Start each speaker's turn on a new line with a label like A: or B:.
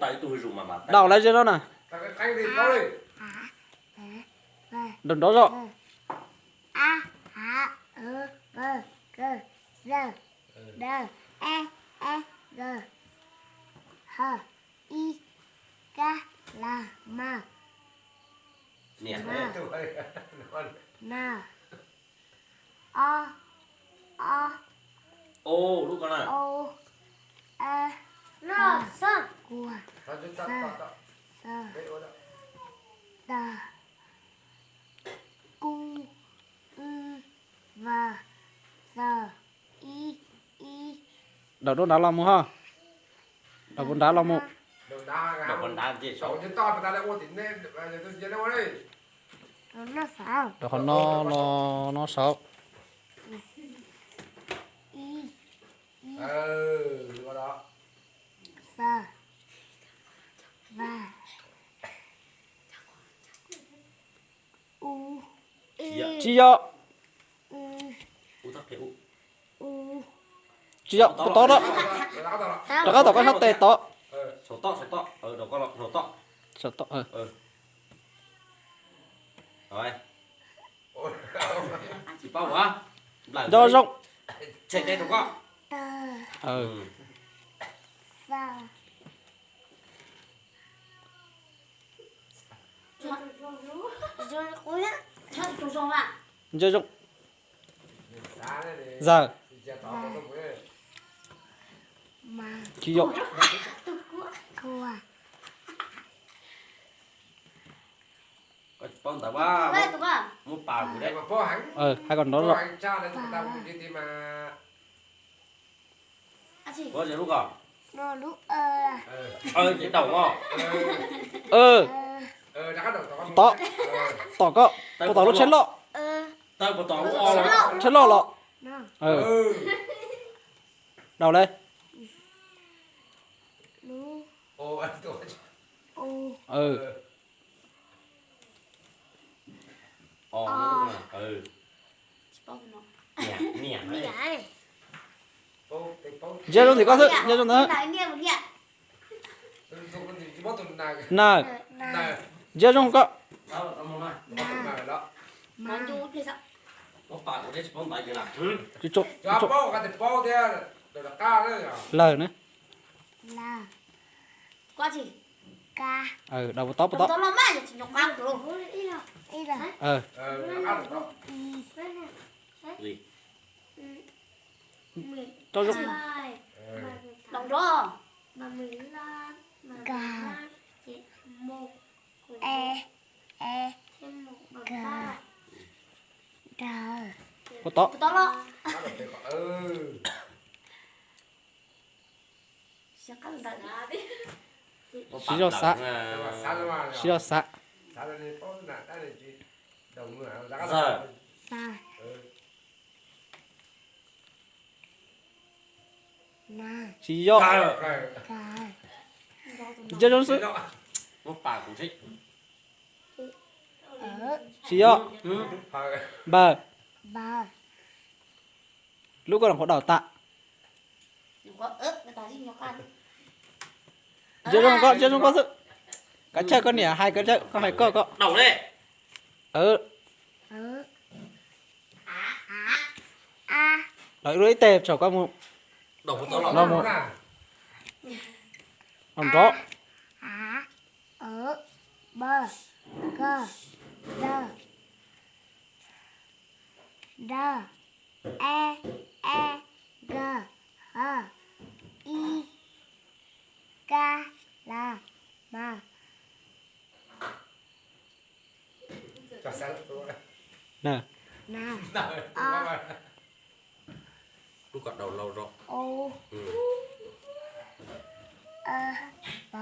A: tay tôi dùng mà
B: đảo lại cho nó nè
C: Anh thì có đi.
B: đừng đó rồi
D: A H Ơ Bơ Cơ Dơ Đơ E G H I K L M
A: nè
D: N O O
A: ô lúc con này
D: O E
E: Nó sơn.
D: Cua
C: Thôi chúng ta
D: Sơ
C: Đấy ôi đó.
D: Tờ Cu V Giờ Y
B: đảo đó đá lòng ha đảo con đá lòng một
C: Đừng đá
A: đọc con đá gì
C: Đổ
A: số
C: chân to mà ta lại ô tỉnh lên. Giờ tôi chơi đâu đây.
D: Nó sao
B: đảo con nó sáu
D: Y
C: Vào đó.
D: Sơ Và U
B: chi yo
A: u thấp thế u
D: U
B: chi yo to đó đó có tao có hấp tê to
A: số to đó con lọc số to
B: sợ to
A: rồi chỉ bao quá
B: do rộng
A: chạy đây đúng không
D: Tờ Và
E: Rồi cuối á. Cho trùng trùng à.
B: do rộng
C: Đá này thì
B: giờ
C: chơi to có không ấy.
D: Mà
B: chi yo
D: Cua
A: có con tao ba
E: Đây tụi con.
A: một bà của đấy
C: Mà po hắn.
B: hai con nó
C: Po
B: rộng
C: hắn cha lên chúng ta cũng đi tìm mà.
E: À chị.
A: có gì lúc à
D: Nó lúc
A: cái đầu ngon
C: Đá đầu
B: to tỏ có tỏ nó chết lọ
A: tao có tao o là
B: chết lọ lọ
D: Nó
B: đảo đây
D: Lu
C: Ô anh tôi.
D: U
A: o nó
E: Bông nó.
A: nè nè
D: Mì
A: đấy
D: này
C: Ô cái po.
B: giờ trong thì có sự giờ trong đó
E: Lại nghe một nghe.
C: Tôi con gì chỉ bắt tuần này.
B: nè
C: Này.
B: giờ trong có
A: tao tao muốn này
C: Bắt tuần này đó.
E: Món chú thì sao?
A: có bà của đấy con tay cái nào
B: chú chụp
C: Cho po cái po thế rồi là ca đấy à.
B: lời nữa
D: Là
E: Qua chị.
D: Ca
B: đầu to
E: Tụi tao làm mãi chỉ nhọc ăn tụi luôn.
D: Y là
C: Là ca được đó.
A: gì
B: cho rộng
E: Đồng đó.
D: Cà E G Đờ
B: có to
E: Tụi tao lo.
C: Ca được thế.
E: Sẽ cắt đợt.
B: chỉ cho xã
C: Sao mà.
B: chỉ cho xã
C: Sao này po nè cái này chị. Đồng người đá
A: giờ
D: Sa Na
B: chỉ cho
D: Ca
B: giờ trong sự
A: một bà cũng thích
D: Ở
B: chỉ cho bờ
D: Bờ
B: lúc còn có đảo tạ
E: Đừng có ớt người ta chỉ nhọc ăn.
B: giờ trong có sự cá chơi con nè hai cái chơi có hai có
A: đầu đây
D: Ở A
B: đợi lưỡi tệp cho con một
A: đầu của tao
B: Nó một làm rõ
D: Á Ở Bơ Cơ Dơ Đơ E G H I K L M
C: Cho sáng tôi.
B: nè
D: Na
A: lúc còn đầu lâu rồi
D: O Bơ